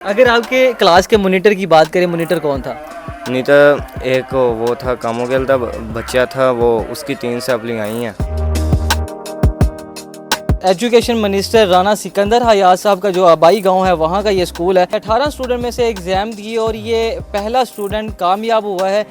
अगर आपके क्लास के मॉनिटर की बात करें, मॉनिटर कौन था? नहीं तो एक वो था कामोगेल था बच्चा था वो उसकी 3 सप्ली आई हैं। एजुकेशन मिनिस्टर राना सिकंदर हयात साहब का जो आबाई गांव है वहां का ये स्कूल है। 18 स्टूडेंट में से एग्ज़ाम दिए और ये पहला स्टूडेंट कामयाब हुआ है।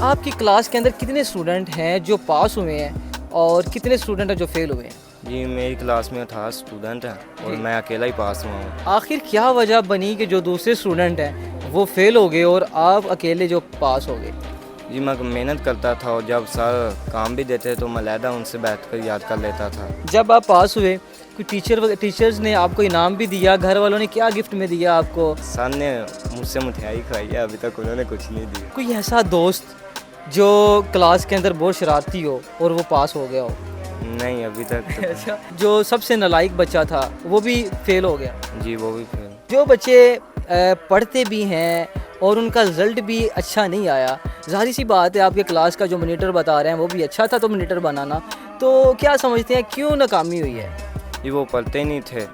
आपकी क्लास के अंदर कितने स्टूडेंट हैं जो पास हुए हैं और कितने स्टूडेंट हैं जो फेल हुए हैं? जी मेरी क्लास में 18 स्टूडेंट हैं और मैं अकेला ही पास हुआ हूँ। आखिर क्या वजह बनी कि जो दूसरे स्टूडेंट हैं वो फेल हो गए और आप अकेले जो पास हो गए? जी मैं मेहनत करता था और जब सर काम भी देते तो मैं लहदा उनसे बैठकर याद कर लेता था। जब आप पास हुए कोई टीचर्स ने आपको इनाम भी दिया, घर वालों ने क्या गिफ्ट में दिया आपको? सर ने मुझसे मिठाई खाई है, अभी तक उन्होंने कुछ नहीं दिया। कोई ऐसा दोस्त जो क्लास के अंदर बहुत शरारती हो और वो पास हो गया हो? नहीं अभी तक तो अच्छा, जो सबसे नालायक बच्चा था वो भी फेल हो गया? जी वो भी फेल। जो बच्चे पढ़ते भी हैं और उनका रिज़ल्ट भी अच्छा नहीं आया, ज़ाहिर सी बात है आपके क्लास का जो मॉनिटर बता रहे हैं वो भी अच्छा था, तो मॉनिटर बनाना, तो क्या समझते हैं क्यों नाकामी हुई है? जी वो पढ़ते ही नहीं थे।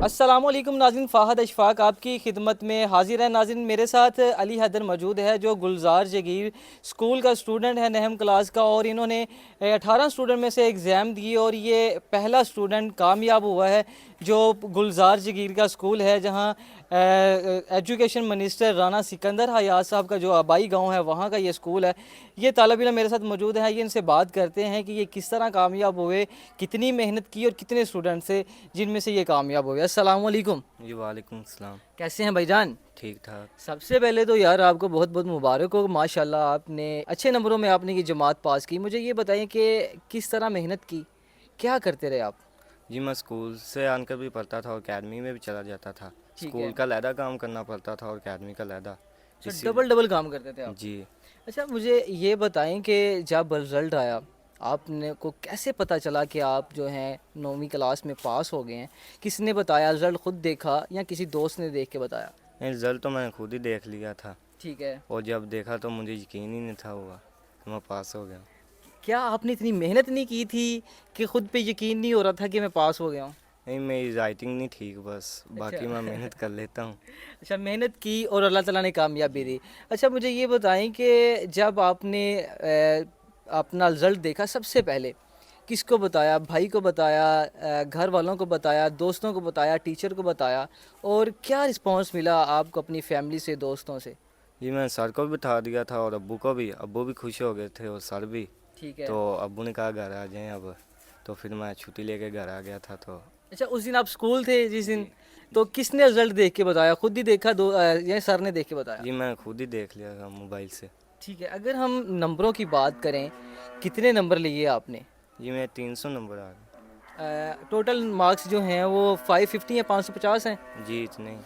अस्सलामुअलैकुम नाज़रीन, फ़ाहद अशफाक आपकी खिदमत में हाजिर है। नाज़रीन मेरे साथ अली हैदर मौजूद है जो गुलजार जगीर स्कूल का स्टूडेंट है, नहम क्लास का, और इन्होंने 18 स्टूडेंट में से एग्ज़ाम दिए और ये पहला स्टूडेंट कामयाब हुआ है जो गुलजार जगीर का स्कूल है जहाँ एजुकेशन मिनिस्टर राना सिकंदर हयात साहब का जो आबाई गांव है वहाँ का ये स्कूल है। ये तालिब इल्म मेरे साथ मौजूद है, ये इनसे बात करते हैं कि ये किस तरह कामयाब हुए, कितनी मेहनत की और कितने स्टूडेंट से जिनमें से ये कामयाब हुए। अस्सलाम वालेकुम। जी वालेकुम सलाम। कैसे हैं भाईजान? ठीक ठाक। सबसे पहले तो यार आपको बहुत बहुत मुबारक हो, माशाल्लाह आपने अच्छे नंबरों में आपने ये जमात पास की। मुझे ये बताएं कि किस तरह मेहनत की, क्या करते रहे आप? जी मैं स्कूल से आकर भी पढ़ता था और अकेडमी में भी चला जाता था। ठीक स्कूल है। का लहदा काम करना पड़ता था और अकेडमी का लहदा। अच्छा, डबल डबल काम करते थे आप? जी अच्छा, मुझे ये बताएं कि जब रिज़ल्ट आया आपने को कैसे पता चला कि आप जो हैं 9वीं क्लास में पास हो गए हैं? किसने बताया, रिज़ल्ट खुद देखा या किसी दोस्त ने देख के बताया? नहीं रिज़ल्ट तो मैंने खुद ही देख लिया था ठीक है। और जब देखा तो मुझे यकीन ही नहीं था हुआ कि मैं पास हो गया। क्या आपने इतनी मेहनत नहीं की थी कि खुद पे यकीन नहीं हो रहा था कि मैं पास हो गया हूँ? नहीं मेरी राइटिंग नहीं ठीक बस, बाकी अच्छा। मैं मेहनत कर लेता हूँ। अच्छा, मेहनत की और अल्लाह ताला ने कामयाबी दी। अच्छा, मुझे ये बताएं कि जब आपने अपना रिज़ल्ट देखा सबसे पहले किसको बताया? भाई को बताया, घर वालों को बताया, दोस्तों को बताया, टीचर को बताया, और क्या रिस्पांस मिला आपको अपनी फैमिली से, दोस्तों से? जी मैं सर को भी बता दिया था और अब्बू को भी, अब्बू भी खुश हो गए थे और सर भी। ठीक है। तो अब्बू ने कहा घर आ जाएं अब, तो फिर मैं छुट्टी लेके घर आ गया था। तो अच्छा, उस दिन आप स्कूल थे जिस दिन? तो किसने रिज़ल्ट देख के बताया, खुद ही देखा या सर ने देख के बताया? जी मैं खुद ही देख लिया था मोबाइल से। ठीक है। अगर हम नंबरों की बात करें, कितने नंबर लिए आपने? जी मैं 300 नंबर आ गए। टोटल मार्क्स जो हैं वो 550 या 550 हैं? जी इतने ही।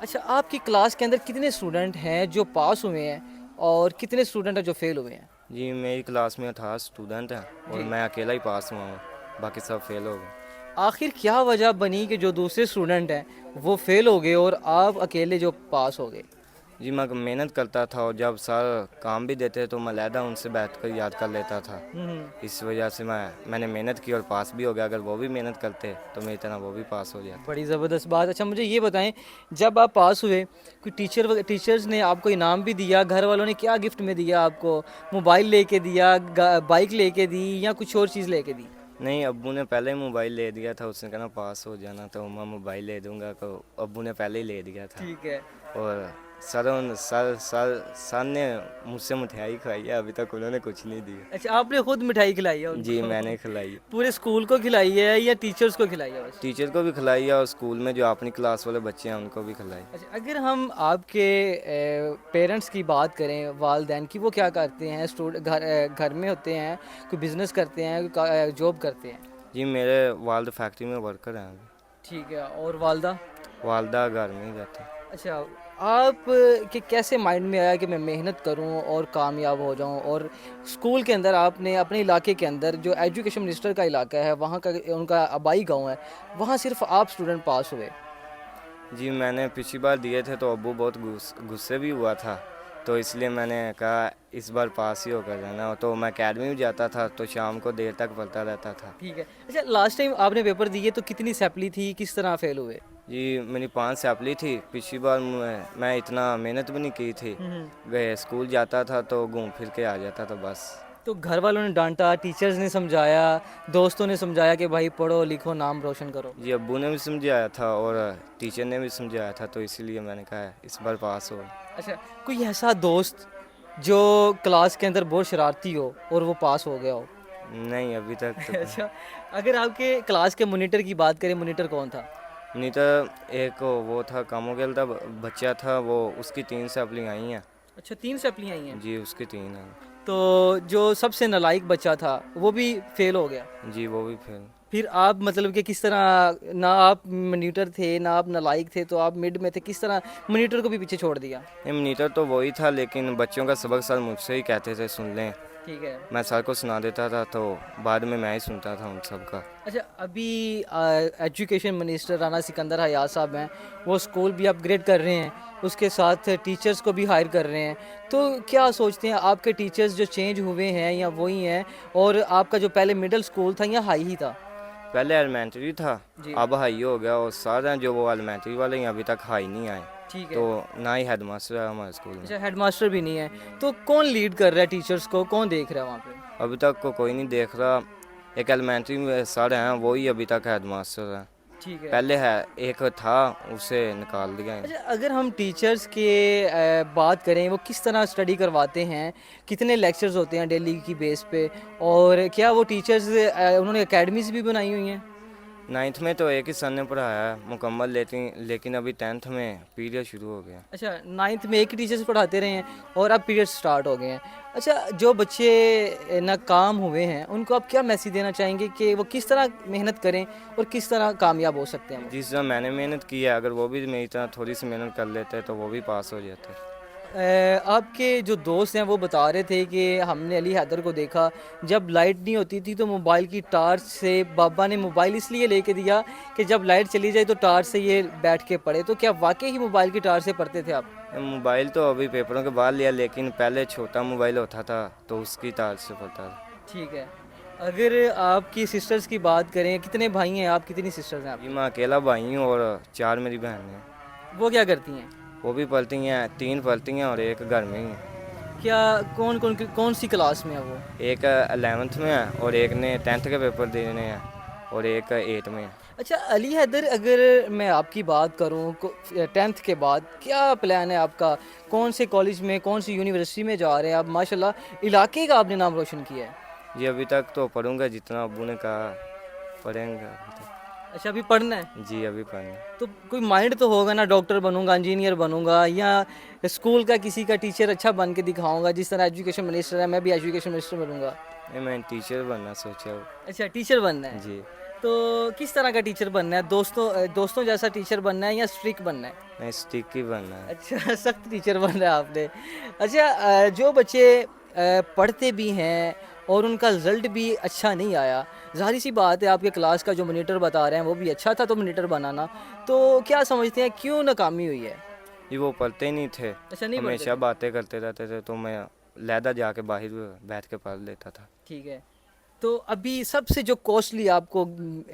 अच्छा, आपकी क्लास के अंदर कितने स्टूडेंट हैं जो पास हुए हैं और कितने स्टूडेंट हैं जो फेल हुए हैं? जी मेरी क्लास में 18 स्टूडेंट हैं और जी। मैं अकेला ही पास हुआ हूँ, बाकी सब फेल हो गए। आखिर क्या वजह बनी कि जो दूसरे स्टूडेंट हैं वो फेल हो गए और आप अकेले जो पास हो गए? जी मैं मेहनत करता था और जब सर काम भी देते तो मैं लहदा उनसे बैठकर याद कर लेता था। इस वजह से मैंने मेहनत की और पास भी हो गया। अगर वो भी मेहनत करते तो मेरी तरह वो भी पास हो जाते। बड़ी ज़बरदस्त बात। अच्छा, मुझे ये बताएं, जब आप पास हुए कोई टीचर्स ने आपको इनाम भी दिया, घर वालों ने क्या गिफ्ट में दिया आपको? मोबाइल लेके दिया, बाइक लेके दी या कुछ और चीज़ लेके दी? नहीं अब्बू ने पहले ही मोबाइल ले दिया था, उसने कहना पास हो जाना तो मैं मोबाइल ले दूंगा, तो अब्बू ने पहले ही ले दिया था। ठीक है। और सर ने मुझसे मिठाई खाई है, अभी तक उन्होंने कुछ नहीं दिया। अच्छा, आपने खुद मिठाई खिलाई है जी उनको? मैंने खिलाई। पूरे स्कूल को खिलाई है या टीचर्स को खिलाई है बस? टीचर को भी खिलाई है और स्कूल में जो अपनी क्लास वाले बच्चे हैं उनको भी खिलाई। अच्छा, अगर हम आपके पेरेंट्स की बात करें, वालदैन की, वो क्या करते हैं? घर में होते हैं, कोई बिज़नेस करते हैं, कोई जॉब करते हैं? जी मेरे वालद फैक्ट्री में वर्कर हैं अभी। ठीक है। और वालदा? वालदा घर में ही रहते हैं। अच्छा, आप के कैसे माइंड में आया कि मैं मेहनत करूं और कामयाब हो जाऊं, और स्कूल के अंदर आपने अपने इलाके के अंदर जो एजुकेशन मिनिस्टर का इलाका है वहाँ का, उनका आबाई गांव है, वहाँ सिर्फ आप स्टूडेंट पास हुए? जी मैंने पिछली बार दिए थे तो अब्बू बहुत गुस्से भी हुआ था, तो इसलिए मैंने कहा इस बार पास ही होकर रहना। तो मैं अकेडमी में जाता था तो शाम को देर तक पढ़ता रहता था। ठीक है। अच्छा, लास्ट टाइम आपने पेपर दिए तो कितनी सैपली थी, किस तरह फेल हुए? जी मेरी 5 सैपली थी। पिछली बार मैं इतना मेहनत भी नहीं की थी। गए स्कूल जाता था तो घूम फिर के आ जाता था बस। तो घर वालों ने डांटा, टीचर्स ने समझाया, दोस्तों ने समझाया कि भाई पढ़ो लिखो नाम रोशन करो? जी अब्बू ने भी समझाया था और टीचर ने भी समझाया था, तो इसीलिए मैंने कहा इस बार पास हो। अच्छा, कोई ऐसा दोस्त जो क्लास के अंदर बहुत शरारती हो और वो पास हो गया हो? नहीं अभी तक तो अच्छा, अगर आपके क्लास के मॉनिटर की बात करें, मॉनिटर कौन था? नहीं तो एक वो था कामोगेल था बच्चा था वो, उसकी 3 सैपलियाँ आई हैं। अच्छा, 3 सप्लीਆਂ आई हैं। जी उसकी 3 हैं। तो जो सबसे नालायक बच्चा था वो भी फेल हो गया। जी वो भी फेल। फिर आप मतलब कि किस तरह, ना आप मॉनिटर थे ना आप नालायक थे, तो आप मिड में थे, किस तरह मॉनिटर को भी पीछे छोड़ दिया? नहीं मॉनिटर तो वही था, लेकिन बच्चों का सबक सर मुझसे ही कहते थे सुन लें। ठीक है। मैं सर को सुना देता था तो बाद में मैं ही सुनता था उन सब का। अच्छा, अभी एजुकेशन मिनिस्टर राना सिकंदर हयात साहब हैं, वो स्कूल भी अपग्रेड कर रहे हैं, उसके साथ टीचर्स को भी हायर कर रहे हैं। तो क्या सोचते हैं, आपके टीचर्स जो चेंज हुए हैं या वही हैं, और आपका जो पहले मिडिल स्कूल था या हाई ही था? पहले एलिमेंट्री था, जी। अब हाई हो गया, और सारे जो वो एलिमेंट्री वाले हैं अभी तक हाई नहीं आए। ठीक है। तो ना ही हेडमास्टर है हमारे स्कूल में। अच्छा, हेडमास्टर भी नहीं है, तो कौन लीड कर रहा है टीचर्स को, कौन देख रहा है वहाँ पे? अभी तक को कोई नहीं देख रहा। एक एलिमेंट्री में सर हैं वही अभी तक हेडमास्टर हैं। ठीक है। पहले है एक था, उसे निकाल दिया है। अच्छा, अगर हम टीचर्स के बात करें, वो किस तरह स्टडी करवाते हैं, कितने लेक्चर्स होते हैं डेली की बेस पे, और क्या वो टीचर्स उन्होंने एकेडमीज भी बनाई हुई हैं? 9th में तो एक ही सर ने पढ़ाया है मुकम्मल, लेकिन अभी 10th में पीरियड शुरू हो गया। अच्छा, 9th में एक ही टीचर्स पढ़ाते रहे हैं और अब पीरियड स्टार्ट हो गए हैं। अच्छा, जो बच्चे नाकाम हुए हैं उनको आप क्या मैसेज देना चाहेंगे कि वो किस तरह मेहनत करें और किस तरह कामयाब हो सकते हैं? जिस तरह मैंने मेहनत की है, अगर वो भी मेरी तरह थोड़ी सी मेहनत कर लेते तो वो भी पास हो जाते। आपके जो दोस्त हैं वो बता रहे थे कि हमने अली हैदर को देखा, जब लाइट नहीं होती थी तो मोबाइल की टार्च से, बाबा ने मोबाइल इसलिए लेके दिया कि जब लाइट चली जाए तो टार्च से ये बैठ के पढ़े। तो क्या वाकई ही मोबाइल की टार्च से पढ़ते थे आप? मोबाइल तो अभी पेपरों के बाद लिया, लेकिन पहले छोटा मोबाइल होता था तो उसकी तार से पढ़ता था। ठीक है। अगर आपकी सिस्टर्स की बात करें, कितने भाई हैं आप, कितनी सिस्टर्स हैं आप? जी मैं अकेला भाई हूँ और 4 मेरी बहन हैं। वो क्या करती हैं? वो भी पढ़ती हैं, 3 पढ़ती हैं और एक घर में ही है। क्या कौन सी क्लास में है वो? एक 11th में है और एक ने 10th के पेपर देने हैं और एक 8th में है। अच्छा, अली हैदर, अगर मैं आपकी बात करूं, 10th के बाद क्या प्लान है आपका? कौन से कॉलेज में, कौन सी यूनिवर्सिटी में जा रहे हैं आप? माशाल्लाह इलाके का आपने नाम रोशन किया है। जी अभी तक तो पढ़ूंगा जितना अब्बू ने कहा, पढ़ेंगे अभी तक। अच्छा, अभी पढ़ना है? जी अभी पढ़ना। तो कोई माइंड तो होगा ना, डॉक्टर बनूंगा, इंजीनियर बनूंगा, या स्कूल का किसी का टीचर अच्छा बन के दिखाऊंगा, जिस तरह एजुकेशन मिनिस्टर है मैं भी एजुकेशन मिनिस्टर बनूंगा? नहीं मैं टीचर बनना सोचा हूँ। अच्छा, टीचर बनना है। जी तो किस तरह का टीचर बनना है? दोस्तों जैसा टीचर बनना है या स्ट्रिक्ट बनना है? नहीं स्टिक ही बनना है। अच्छा, सख्त टीचर बन रहा है आपने। अच्छा, जो बच्चे पढ़ते भी हैं और उनका रिजल्ट भी अच्छा नहीं आया, ज़ाहिर सी बात है आपके क्लास का जो मॉनिटर बता रहे हैं वो भी अच्छा था, तो मॉनिटर बनाना, तो क्या समझते हैं क्यों नाकामी हुई है? जी वो पढ़ते ही नहीं थे, अच्छा, नहीं पढ़ते हमेशा थे। बातें करते रहते थे, तो मैं लैदा जाके बाहर बैठ के पढ़ लेता था। ठीक है। तो अभी सबसे जो कॉस्टली आपको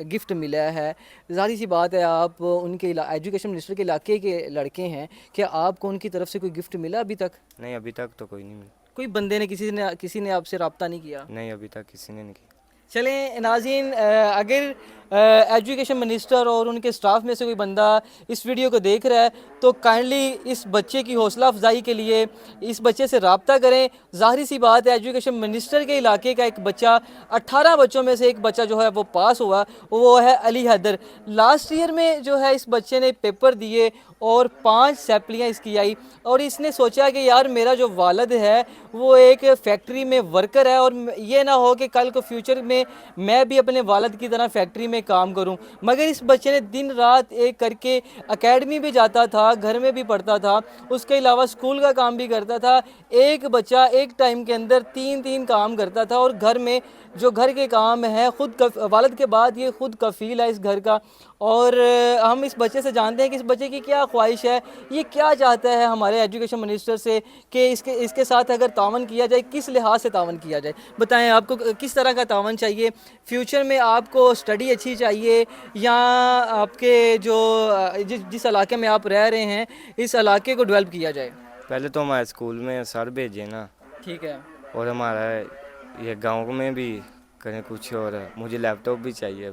गिफ्ट मिला है, ज़ाहिर सी बात है आप उनके एजुकेशन मिनिस्टर के इलाके के लड़के हैं, क्या आपको उनकी तरफ से कोई गिफ्ट मिला अभी तक? नहीं अभी तक तो कोई नहीं मिला। कोई बंदे ने, किसी ने आपसे रब्ता नहीं किया? नहीं अभी तक किसी ने नहीं किया। चलें नाज़रीन, अगर एजुकेशन मिनिस्टर और उनके स्टाफ में से कोई बंदा इस वीडियो को देख रहा है तो काइंडली इस बच्चे की हौसला अफजाई के लिए इस बच्चे से रब्ता करें। ज़ाहिर सी बात है एजुकेशन मिनिस्टर के इलाके का एक बच्चा, 18 बच्चों में से एक बच्चा जो है वो पास हुआ, वो है अली हैदर। लास्ट ईयर में जो है इस बच्चे ने पेपर दिए और 5 सैपलियाँ इसकी आई, और इसने सोचा कि यार मेरा जो वालिद है वो एक फैक्ट्री में वर्कर है, और ये ना हो कि कल को फ्यूचर में मैं भी अपने वालिद की तरह फैक्ट्री में में काम करूं, मगर इस बच्चे ने दिन रात एक करके एकेडमी भी जाता था, घर में भी पढ़ता था, उसके अलावा स्कूल का काम भी करता था। एक बच्चा एक टाइम के अंदर तीन तीन काम करता था और घर में जो घर के काम है वालिद के बाद ये खुद कफ़ील है इस घर का। और हम इस बच्चे से जानते हैं कि इस बच्चे की क्या ख्वाहिश है, ये क्या चाहता है हमारे एजुकेशन मिनिस्टर से कि इसके साथ अगर तावन किया जाए, किस लिहाज से तावन किया जाए। बताएं आपको किस तरह का तावन चाहिए फ्यूचर में, आपको स्टडी अच्छी चाहिए या आपके जो जिस इलाके में आप रह रहे हैं इस इलाके को डेवलप किया जाए। पहले तो हमारे स्कूल में सर भेजे ना, ठीक है, और हमारा ये गांव में भी करें कुछ, और मुझे लैपटॉप भी चाहिए।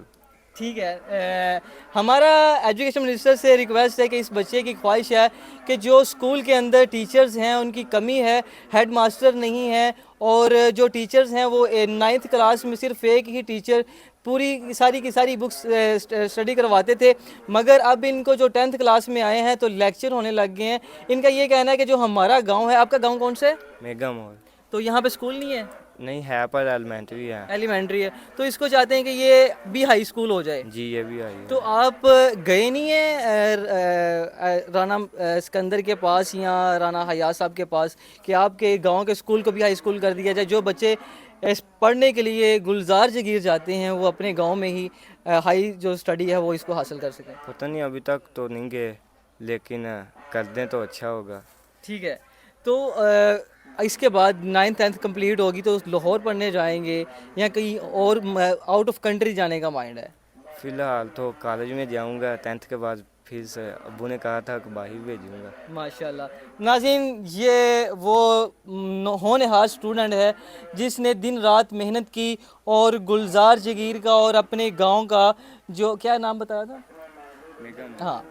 ठीक है। हमारा एजुकेशन मिनिस्टर से रिक्वेस्ट है कि इस बच्चे की ख्वाहिश है कि जो स्कूल के अंदर टीचर्स हैं उनकी कमी है, हेड मास्टर नहीं है, और जो टीचर्स हैं वो 9th क्लास में सिर्फ एक ही टीचर पूरी सारी की सारी बुक्स स्टडी करवाते थे, मगर अब इनको जो 10th क्लास में आए हैं तो लेक्चर होने लग गए हैं। इनका ये कहना है कि जो हमारा गाँव है, आपका गाँव कौन सा है? मेगा मॉल तो यहाँ पे स्कूल नहीं है? नहीं है, पर एलिमेंट्री है। एलिमेंट्री है, तो इसको चाहते हैं कि ये भी हाई स्कूल हो जाए। जी ये भी आई है। तो आप गए नहीं हैं राना सिकंदर के पास या राना हयात साहब के पास कि आपके गांव के स्कूल को भी हाई स्कूल कर दिया जाए, जो बच्चे पढ़ने के लिए गुलजार जगीर जाते हैं वो अपने गांव में ही हाई जो स्टडी है वो इसको हासिल कर सकें? पता नहीं, अभी तक तो नहीं गए, लेकिन कर दें तो अच्छा होगा। ठीक है। तो इसके बाद 9th 10th कंप्लीट होगी तो लाहौर पढ़ने जाएंगे या कहीं और आउट ऑफ कंट्री जाने का माइंड है? फ़िलहाल तो कॉलेज में जाऊंगा, 10th के बाद फिर से अब्बू ने कहा था कि बाहर भेजूंगा। माशाल्लाह। नाज़रीन, ये वो होनहार स्टूडेंट है जिसने दिन रात मेहनत की और गुलजार जगीर का और अपने गांव का जो क्या नाम बताया था, हाँ,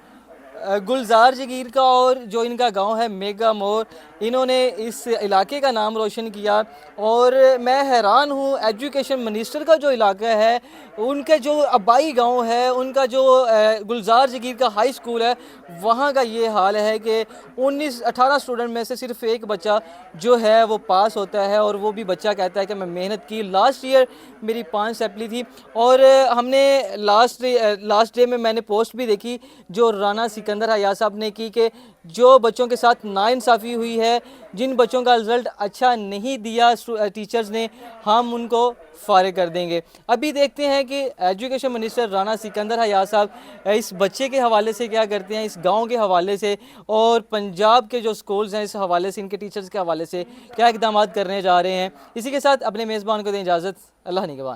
गुलजार जगीर का, और जो इनका गांव है मेगा मोर, इन्होंने इस इलाके का नाम रोशन किया। और मैं हैरान हूँ एजुकेशन मिनिस्टर का जो इलाका है, उनके जो आबाई गांव है, उनका जो गुलजार जगीर का हाई स्कूल है, वहाँ का ये हाल है कि 18 स्टूडेंट में से सिर्फ एक बच्चा जो है वो पास होता है, और वो भी बच्चा कहता है कि मैं मेहनत की। लास्ट ईयर मेरी 5 सैपली थी, और हमने लास्ट डे में मैंने पोस्ट भी देखी जो राना सिकंदर हयात साहब ने की कि जो बच्चों के साथ नाइंसाफ़ी हुई है, जिन बच्चों का रिज़ल्ट अच्छा नहीं दिया टीचर्स ने, हम उनको फारिग कर देंगे। अभी देखते हैं कि एजुकेशन मिनिस्टर राना सिकंदर हयात साहब इस बच्चे के हवाले से क्या करते हैं, इस गांव के हवाले से, और पंजाब के जो स्कूल्स हैं इस हवाले से, इनके टीचर्स के हवाले से क्या इक़दाम करने जा रहे हैं। इसी के साथ अपने मेज़बान को दें इजाज़त। अल्लाह निगहबान।